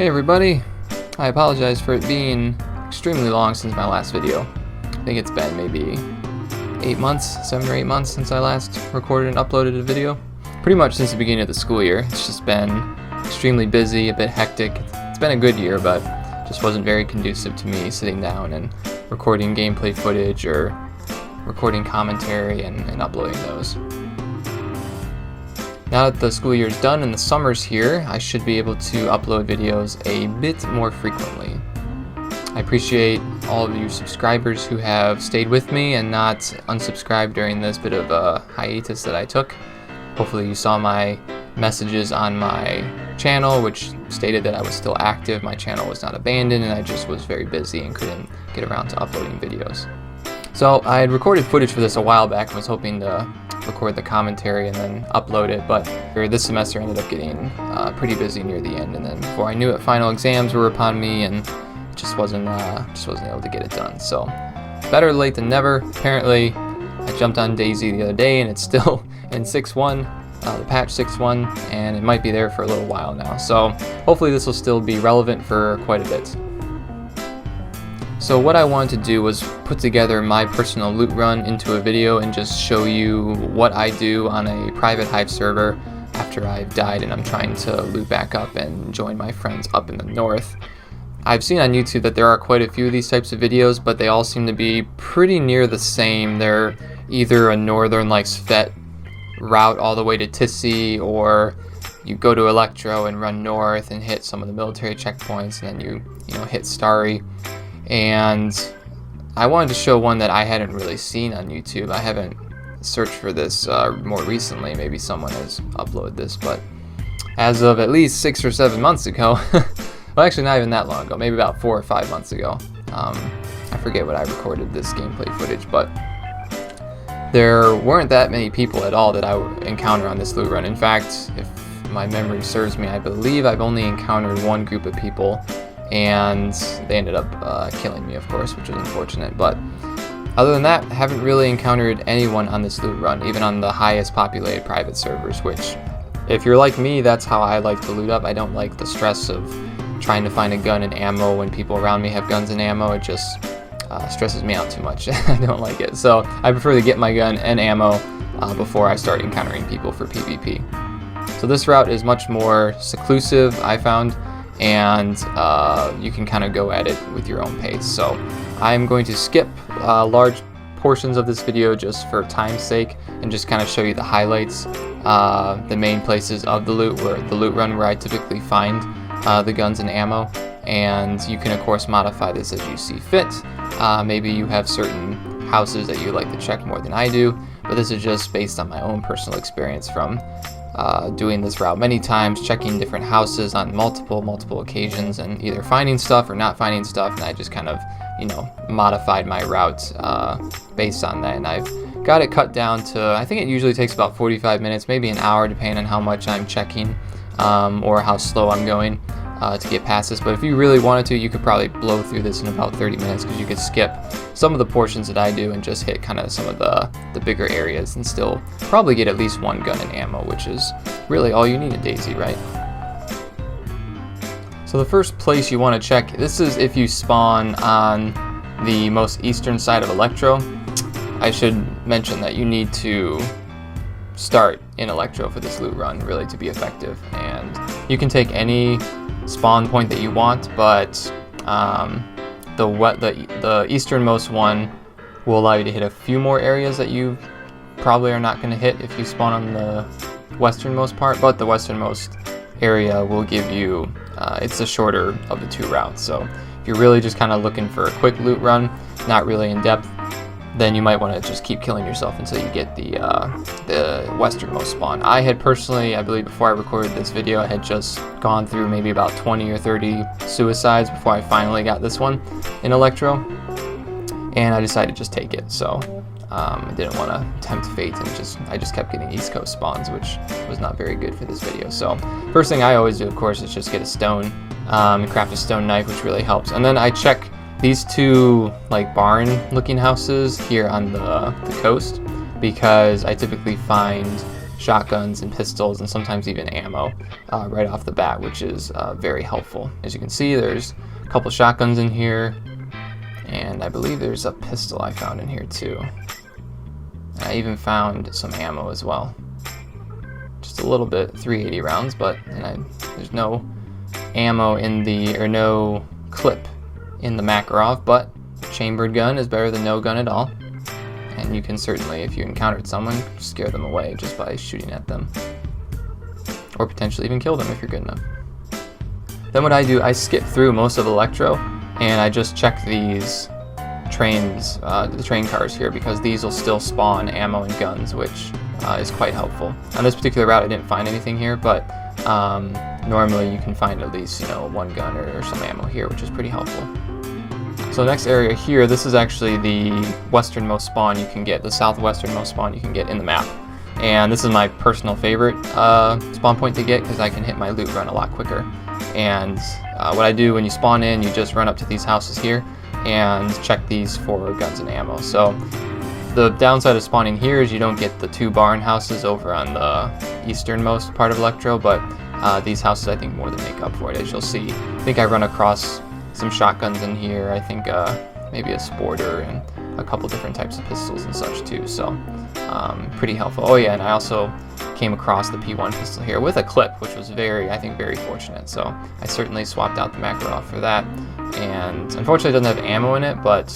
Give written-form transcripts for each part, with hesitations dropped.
Hey everybody, I apologize for it being extremely long since my last video. I think it's been maybe 7 or 8 months since I last recorded and uploaded a video. Pretty much since the beginning of the school year. It's just been extremely busy, a bit hectic. It's been a good year, but just wasn't very conducive to me sitting down and recording gameplay footage or recording commentary and uploading those. Now that the school year is done and the summer's here, I should be able to upload videos a bit more frequently. I appreciate all of you subscribers who have stayed with me and not unsubscribed during this bit of a hiatus that I took. Hopefully you saw my messages on my channel, which stated that I was still active, my channel was not abandoned, and I just was very busy and couldn't get around to uploading videos. So I had recorded footage for this a while back and was hoping to record the commentary and then upload it, but this semester ended up getting pretty busy near the end, and then before I knew it, final exams were upon me and just wasn't able to get it done. So better late than never. Apparently I jumped on DayZ the other day and it's still in 6.1, the patch 6.1, and it might be there for a little while now. So hopefully this will still be relevant for quite a bit. So what I wanted to do was put together my personal loot run into a video and just show you what I do on a Private Hive server after I've died and I'm trying to loot back up and join my friends up in the north. I've seen on YouTube that there are quite a few of these types of videos, but they all seem to be pretty near the same. They're either a northern like Svet route all the way to Tissy, or you go to Electro and run north and hit some of the military checkpoints, and then you know, hit Starry. And I wanted to show one that I hadn't really seen on YouTube. I haven't searched for this more recently. Maybe someone has uploaded this, but as of at least 6 or 7 months ago, well, actually not even that long ago, maybe about 4 or 5 months ago, I forget what I recorded this gameplay footage, but there weren't that many people at all that I would encounter on this loot run. In fact, if my memory serves me, I believe I've only encountered one group of people, and they ended up killing me, of course, which was unfortunate. But other than that, I haven't really encountered anyone on this loot run, even on the highest populated private servers, which, if you're like me, that's how I like to loot up. I don't like the stress of trying to find a gun and ammo when people around me have guns and ammo. It just stresses me out too much. I don't like it. So I prefer to get my gun and ammo before I start encountering people for PvP. So this route is much more seclusive, I found, and you can kind of go at it with your own pace. So I'm going to skip large portions of this video just for time's sake and just kind of show you the highlights, the main places of the loot run where I typically find the guns and ammo. And you can of course modify this as you see fit. Maybe you have certain houses that you like to check more than I do, but this is just based on my own personal experience from doing this route many times, checking different houses on multiple occasions, and either finding stuff or not finding stuff, and I just kind of, you know, modified my route based on that, and I've got it cut down to, I think it usually takes about 45 minutes, maybe an hour, depending on how much I'm checking or how slow I'm going to get past this. But if you really wanted to, you could probably blow through this in about 30 minutes, because you could skip some of the portions that I do and just hit kind of some of the bigger areas and still probably get at least one gun and ammo, which is really all you need in DayZ, right? So the first place you want to check, this is if you spawn on the most eastern side of Electro. I should mention that you need to start in Electro for this loot run really to be effective, and you can take any spawn point that you want, but the easternmost one will allow you to hit a few more areas that you probably are not going to hit if you spawn on the westernmost part, but the westernmost area will give you, it's the shorter of the two routes. So if you're really just kind of looking for a quick loot run, not really in depth, then you might want to just keep killing yourself until you get the westernmost spawn. I had personally, I believe before I recorded this video, I had just gone through maybe about 20 or 30 suicides before I finally got this one in Electro, and I decided to just take it. So I didn't want to tempt fate, and I just kept getting East Coast spawns, which was not very good for this video. So first thing I always do, of course, is just get a stone and craft a stone knife, which really helps. And then I check these two like barn looking houses here on the coast, because I typically find shotguns and pistols, and sometimes even ammo right off the bat, which is very helpful. As you can see, there's a couple shotguns in here, and I believe there's a pistol I found in here too. I even found some ammo as well. Just a little bit, 380 rounds, but there's no ammo in the, or no clip in the Makarov, but chambered gun is better than no gun at all. And you can certainly, if you encountered someone, scare them away just by shooting at them. Or potentially even kill them if you're good enough. Then what I do, I skip through most of Electro, and I just check these trains, the train cars here, because these will still spawn ammo and guns, which is quite helpful. On this particular route I didn't find anything here, but normally you can find at least, you know, one gun or some ammo here, which is pretty helpful. So next area here, this is actually the westernmost spawn you can get, the southwesternmost spawn you can get in the map. And this is my personal favorite spawn point to get, because I can hit my loot run a lot quicker. And what I do when you spawn in, you just run up to these houses here and check these for guns and ammo. So the downside of spawning here is you don't get the two barn houses over on the easternmost part of Electro, but these houses I think more than make up for it, as you'll see. I think I run across some shotguns in here, I think maybe a sporter and a couple different types of pistols and such too, so pretty helpful. Oh yeah, and I also came across the P1 pistol here with a clip, which was I think very fortunate, so I certainly swapped out the Makarov for that. And unfortunately it doesn't have ammo in it, but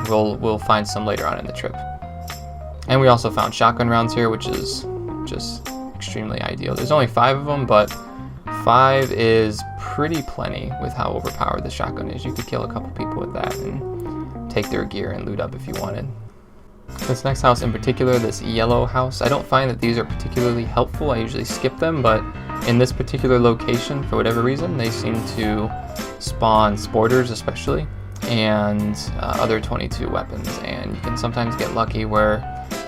we'll find some later on in the trip. And we also found shotgun rounds here, which is just extremely ideal. There's only 5 of them, but 5 is pretty plenty with how overpowered the shotgun is. You could kill a couple people with that and take their gear and loot up if you wanted. This next house in particular, this yellow house, I don't find that these are particularly helpful. I usually skip them, but in this particular location, for whatever reason, they seem to spawn sporters especially, and other 22 weapons. And you can sometimes get lucky where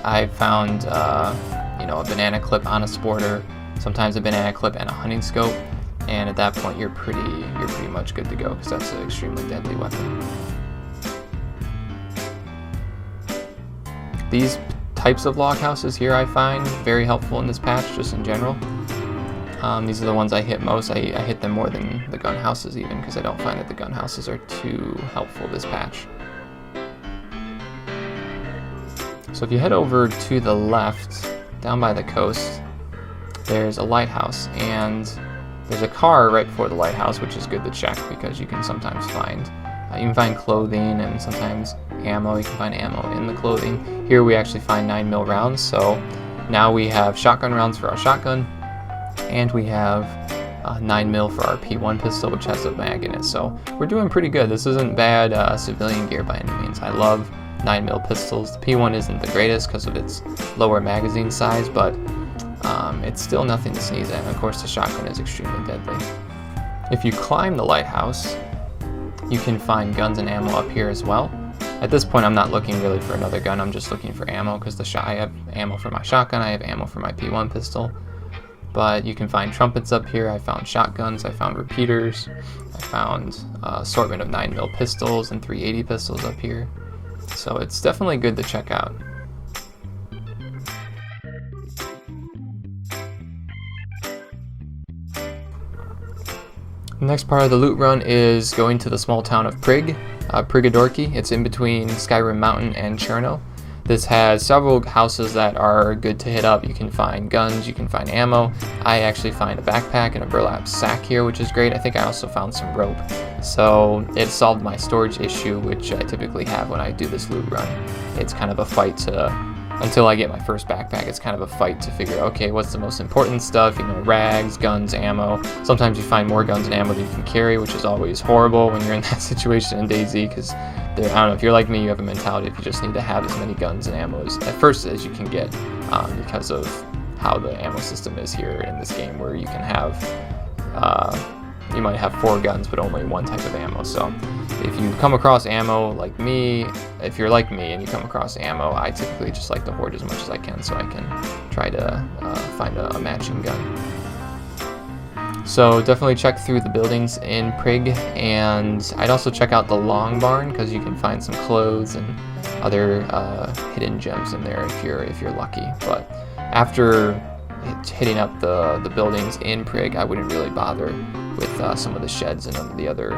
I found you know, a banana clip on a sporter, sometimes a banana clip and a hunting scope, and at that point you're pretty much good to go, because that's an extremely deadly weapon. These types of log houses here I find very helpful in this patch, just in general. These are the ones I hit most. I hit them more than the gun houses even, because I don't find that the gun houses are too helpful this patch. So if you head over to the left, down by the coast, there's a lighthouse, and there's a car right before the lighthouse, which is good to check, because you can sometimes find you can find clothing and sometimes ammo. You can find ammo in the clothing. Here we actually find 9mm rounds, so now we have shotgun rounds for our shotgun, and we have 9mm for our P1 pistol, which has a mag in it. So we're doing pretty good. This isn't bad civilian gear by any means. I love 9mm pistols. The P1 isn't the greatest because of its lower magazine size, but it's still nothing to sneeze at. And of course the shotgun is extremely deadly. If you climb the lighthouse, you can find guns and ammo up here as well. At this point I'm not looking really for another gun, I'm just looking for ammo, because I have ammo for my shotgun, I have ammo for my P1 pistol. But you can find trumpets up here, I found shotguns, I found repeaters, I found assortment of 9mm pistols and 380 pistols up here. So it's definitely good to check out. The next part of the loot run is going to the small town of Prigodorki. It's in between Skyrim Mountain and Cherno. This has several houses that are good to hit up. You can find guns, you can find ammo. I actually find a backpack and a burlap sack here, which is great. I think I also found some rope. So it solved my storage issue, which I typically have when I do this loot run. It's kind of a fight until I get my first backpack, it's kind of a fight to figure out, okay, what's the most important stuff, you know, rags, guns, ammo. Sometimes you find more guns and ammo than you can carry, which is always horrible when you're in that situation in DayZ, because I don't know, if you're like me, you have a mentality if you just need to have as many guns and ammo at first as you can get, because of how the ammo system is here in this game, where you can have, you might have 4 guns but only 1 type of ammo. So if you come across ammo like me, if you're like me and you come across ammo, I typically just like to hoard as much as I can so I can try to find a matching gun. So definitely check through the buildings in Prig, and I'd also check out the Long Barn, because you can find some clothes and other hidden gems in there if you're lucky. But After hitting up the buildings in Prig, I wouldn't really bother with some of the sheds and the other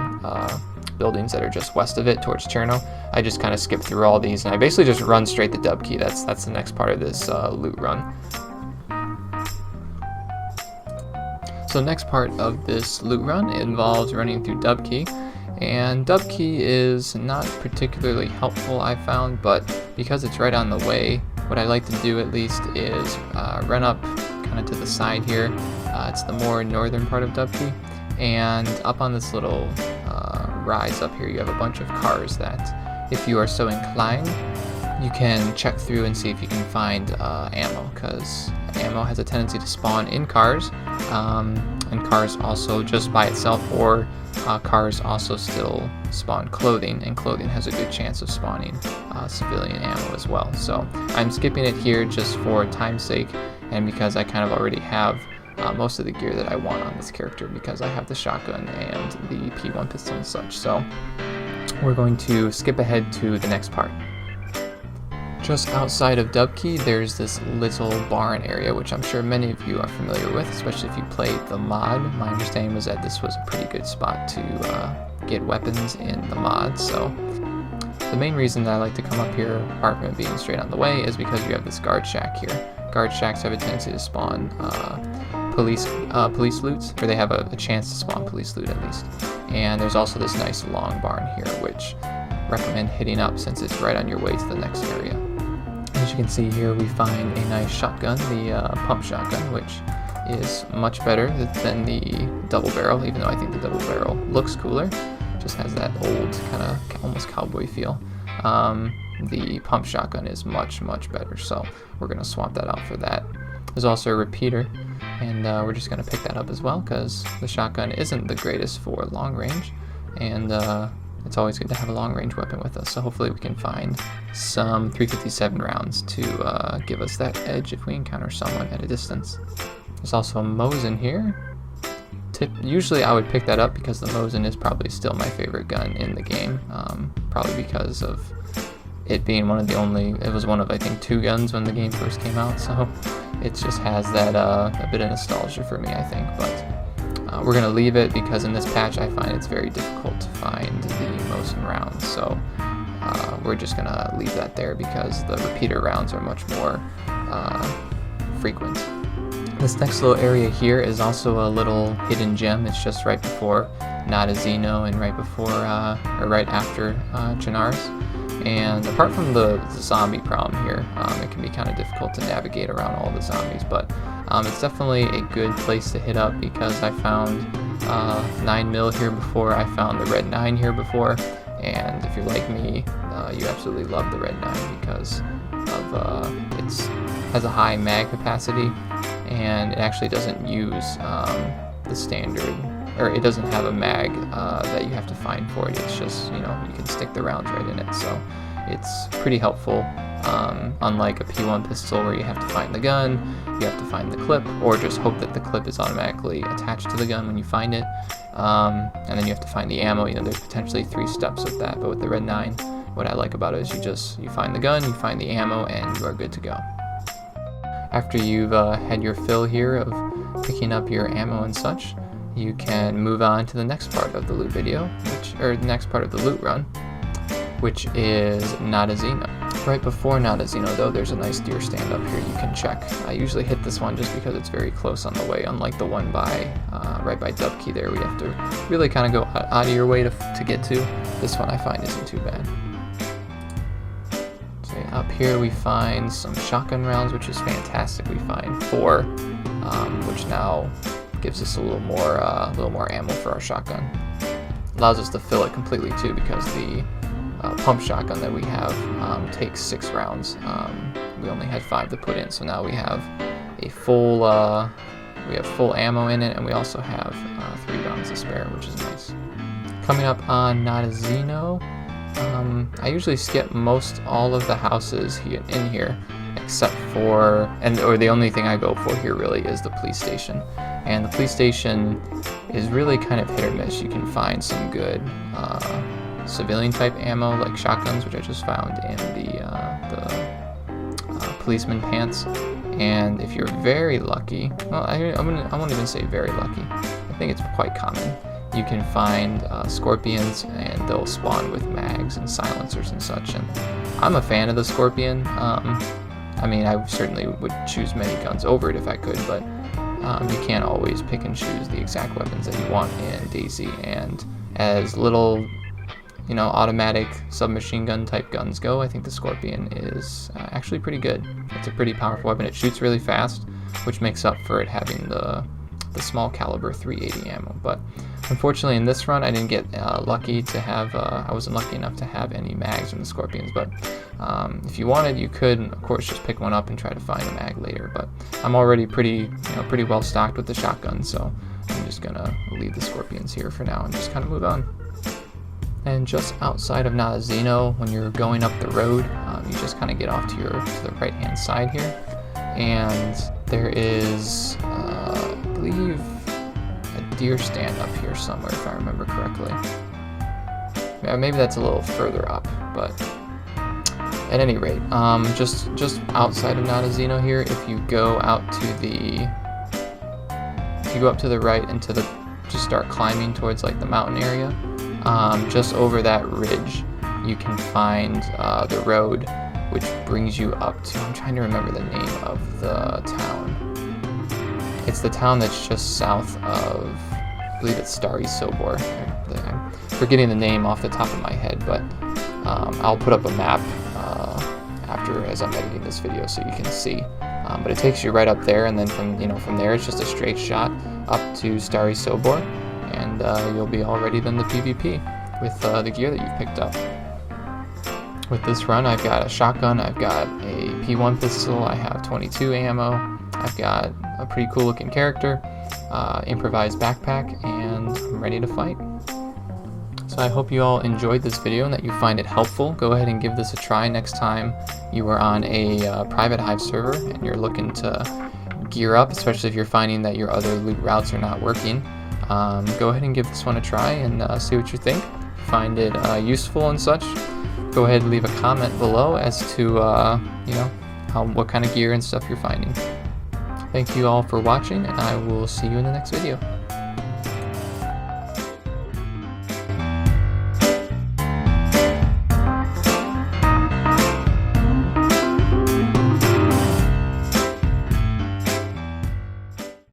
buildings that are just west of it towards Cherno. I just kind of skip through all these, and I basically just run straight to Dubkey. That's the next part of this loot run. So the next part of this loot run involves running through Dubkey, and Dubkey is not particularly helpful, I found, but because it's right on the way, what I like to do at least is run up kind of to the side here. It's the more northern part of Dubkey, and up on this little rise up here you have a bunch of cars that, if you are so inclined, you can check through and see if you can find ammo, because ammo has a tendency to spawn in cars, and cars also just by itself, or cars also still spawn clothing, and clothing has a good chance of spawning civilian ammo as well. So I'm skipping it here just for time's sake, and because I kind of already have most of the gear that I want on this character, because I have the shotgun and the P1 pistol and such. So we're going to skip ahead to the next part. Just outside of Dubkey, there's this little barn area, which I'm sure many of you are familiar with, especially if you played the mod. My understanding was that this was a pretty good spot to get weapons in the mod. So the main reason that I like to come up here, apart from it being straight on the way, is because you have this guard shack here. Guard shacks have a tendency to spawn police loots, or they have a chance to spawn police loot at least. And there's also this nice long barn here, which recommend hitting up since it's right on your way to the next area. As you can see here, we find a nice shotgun, the pump shotgun, which is much better than the double barrel, even though I think the double barrel looks cooler. It just has that old kind of almost cowboy feel. The pump shotgun is much better, so we're going to swap that out for that. There's also a repeater, and we're just going to pick that up as well, because the shotgun isn't the greatest for long range, and it's always good to have a long range weapon with us, so hopefully we can find some 357 rounds to give us that edge if we encounter someone at a distance. There's also a Mosin here. Usually I would pick that up because the Mosin is probably still my favorite gun in the game, probably because of it being it was one of I think 2 guns when the game first came out, so it just has that a bit of nostalgia for me, I think. But we're going to leave it because in this patch I find it's very difficult to find the Mosin rounds, so we're just going to leave that there because the repeater rounds are much more frequent. This next little area here is also a little hidden gem. It's just right before Nadazino and right before or right after Chernarus. And apart from the zombie problem here, it can be kind of difficult to navigate around all the zombies, but it's definitely a good place to hit up because I found 9mm here before, I found the Red 9 here before, and if you're like me, you absolutely love the Red 9 because of it has a high mag capacity, and it actually doesn't use the standard, or it doesn't have a mag that you have to find for it. It's just, you can stick the rounds right in it, so it's pretty helpful. Unlike a P1 pistol where you have to find the gun, you have to find the clip, or just hope that the clip is automatically attached to the gun when you find it, and then you have to find the ammo. There's potentially 3 steps with that, but with the Red 9, what I like about it is you find the gun, you find the ammo, and you are good to go. After you've had your fill here of picking up your ammo and such, you can move on to the next part of the loot video, the next part of the loot run, which is Nadazino. Right before Nadazino, though, there's a nice deer stand up here you can check. I usually hit this one just because it's very close on the way, unlike the one right by Dubkey there. We have to really kind of go out of your way to get to. This one I find isn't too bad. So up here we find some shotgun rounds, which is fantastic. We find 4, which now gives us a little more ammo for our shotgun. Allows us to fill it completely too, because the pump shotgun that we have takes 6 rounds. We only had 5 to put in, so now we have a full ammo in it, and we also have 3 rounds to spare, which is nice. Coming up on Nadazino, I usually skip all of the houses in here, except for, or the only thing I go for here really is the police station. And the police station is really kind of hit or miss. You can find some good civilian type ammo like shotguns, which I just found in the policeman pants, And if you're very lucky, well, I won't even say very lucky. I think it's quite common. You can find scorpions, and they'll spawn with mags and silencers and such. And I'm a fan of the scorpion. I mean, I certainly would choose many guns over it if I could, but you can't always pick and choose the exact weapons that you want in DayZ. And as little, automatic submachine gun type guns go, I think the Scorpion is actually pretty good. It's a pretty powerful weapon. It shoots really fast, which makes up for it having the small caliber 380 ammo. But unfortunately in this run I didn't get lucky to have, I wasn't lucky enough to have any mags in the Scorpions, but if you wanted, you could, of course, just pick one up and try to find a mag later. But I'm already pretty well stocked with the shotgun, so I'm just gonna leave the Scorpions here for now and just kind of move on. And just outside of Nazino, when you're going up the road, you just kind of get off to the right hand side here, and there is I believe a deer stand up here somewhere, if I remember correctly. Yeah, maybe that's a little further up, but at any rate, just outside of Nazino here, if you go out to the, if you go up to the right and just start climbing towards like the mountain area, just over that ridge, you can find the road which brings you up to, I'm trying to remember the name of the town. It's the town that's just south of, I believe it's Starry Sobor. I'm forgetting the name off the top of my head, but I'll put up a map as I'm editing this video so you can see. But it takes you right up there, and then from there it's just a straight shot up to Starry Sobor, and you'll be all ready then to PvP with the gear that you've picked up. With this run, I've got a shotgun, I've got a P1 pistol, I have 22 ammo, I've got a pretty cool looking character, improvised backpack, and I'm ready to fight. So I hope you all enjoyed this video and that you find it helpful. Go ahead and give this a try next time you are on a Private Hive server and you're looking to gear up, especially if you're finding that your other loot routes are not working. Go ahead and give this one a try and see what you think. If you find it useful and such, go ahead and leave a comment below as to what kind of gear and stuff you're finding. Thank you all for watching, and I will see you in the next video.